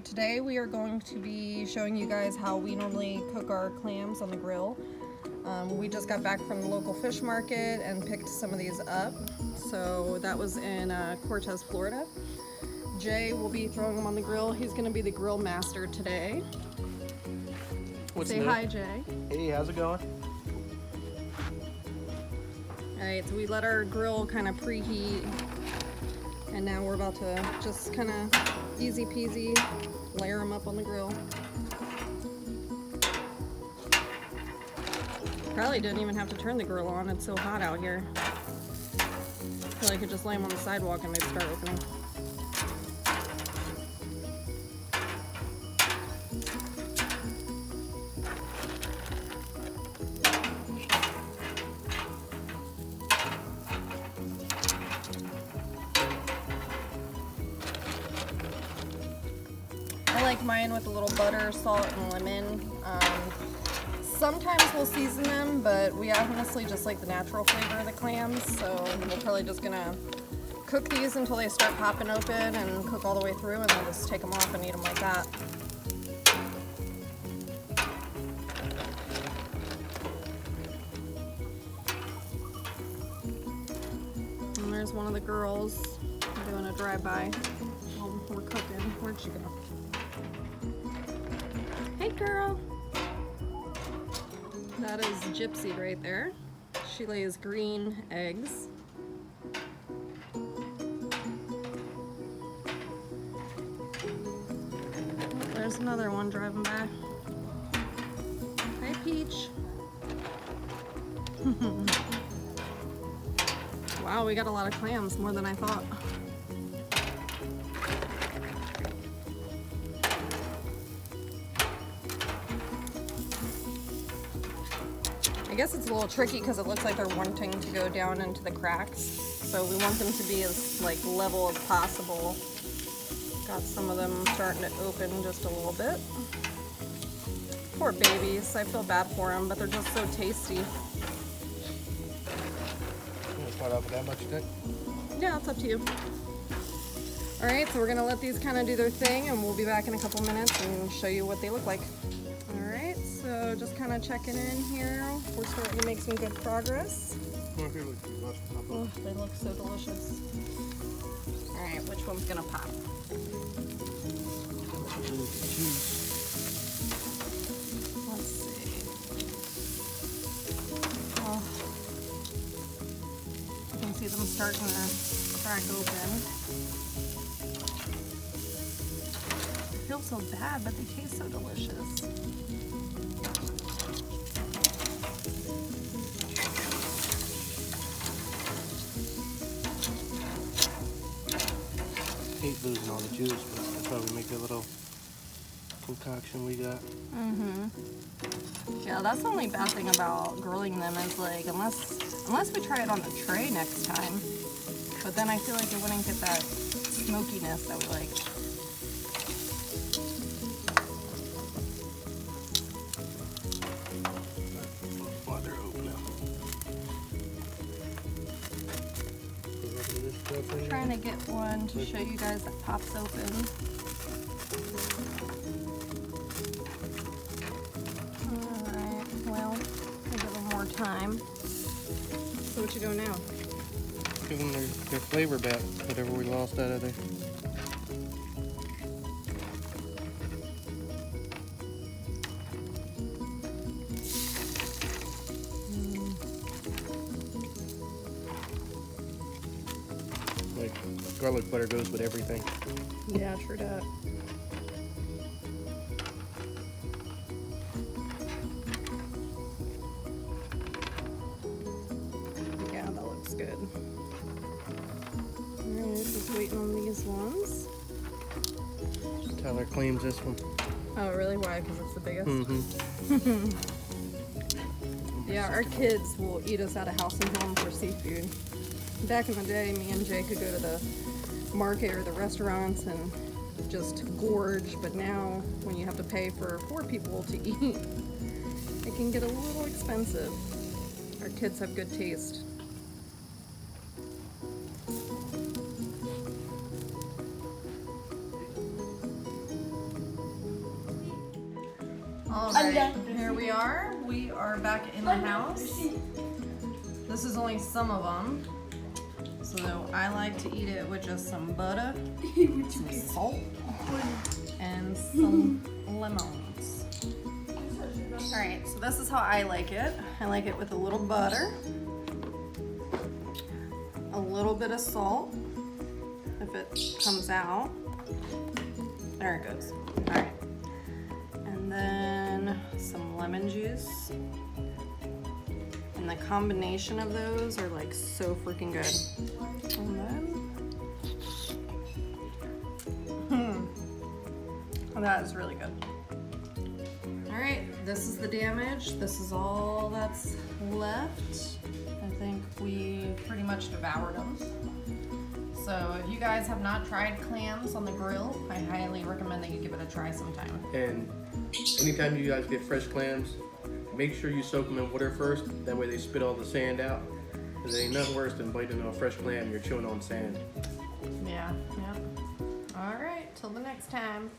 Today we are going to be showing you guys how we normally cook our clams on the grill. We just got back from the local fish market and picked some of these up. So that was in Cortez, Florida. Jay will be throwing them on the grill. He's going to be the grill master today. Say hi, Jay. Hey, how's it going? Alright, so we let our grill kind of preheat, and now we're about to just kind of easy peasy layer them up on the grill. Probably didn't even have to turn the grill on, it's so hot out here. I feel like I could just lay them on the sidewalk and they'd start opening. I like mine with a little butter, salt, and lemon. Sometimes we'll season them, but we honestly just like the natural flavor of the clams, so we're probably just gonna cook these until they start popping open and cook all the way through, and then just take them off and eat them like that. And there's one of the girls doing a drive-by while we're cooking. Where'd she go? Hey girl! That is Gypsy right there. She lays green eggs. Oh, there's another one driving by. Hi, Peach. Wow, we got a lot of clams, more than I thought. I guess it's a little tricky because it looks like they're wanting to go down into the cracks. So we want them to be as level as possible. Got some of them starting to open just a little bit. Poor babies, I feel bad for them, but they're just so tasty. You want to start off with that much, Dick? Yeah, it's up to you. Alright, so we're gonna let these kind of do their thing and we'll be back in a couple minutes and show you what they look like. Alright, so just kind of checking in here. We're starting to make some good progress. Oh, they look so delicious. Alright, which one's gonna pop? Let's see. Oh, you can see them starting to crack open. They feel so bad, but they taste so delicious. Hate losing all the juice, but that's why we make a little concoction we got. Yeah, that's the only bad thing about grilling them is unless we try it on the tray next time, but then I feel like it wouldn't get that smokiness that we like. While they're open I'm trying to get one to show you guys that pops open. Alright, well, we'll give them more time. So what you doing now? Give them their flavor back, whatever we lost out of there. Like garlic butter goes with everything. Yeah, true that. Yeah, that looks good. Alright, just waiting on these ones. Tyler claims this one. Oh, really? Why? Because it's the biggest? Mm-hmm. Yeah, our kids will eat us out of house and home for seafood. Back in the day, me and Jay could go to the market or the restaurants and just gorge, but now when you have to pay for 4 people to eat, it can get a little expensive. Our kids have good taste. All right, here we are. We are back in the house. This is only some of them. So I like to eat it with just some butter, some salt, and some lemons. All right, so this is how I like it. I like it with a little butter, a little bit of salt, if it comes out. There it goes. All right. And then some lemon juice. And the combination of those are like so freaking good. And then, that is really good. All right, this is the damage. This is all that's left. I think we pretty much devoured them. So if you guys have not tried clams on the grill, I highly recommend that you give it a try sometime. And anytime you guys get fresh clams, make sure you soak them in water first. That way they spit all the sand out. Because there ain't nothing worse than biting on a fresh clam and you're chewing on sand. Yeah. All right, till the next time.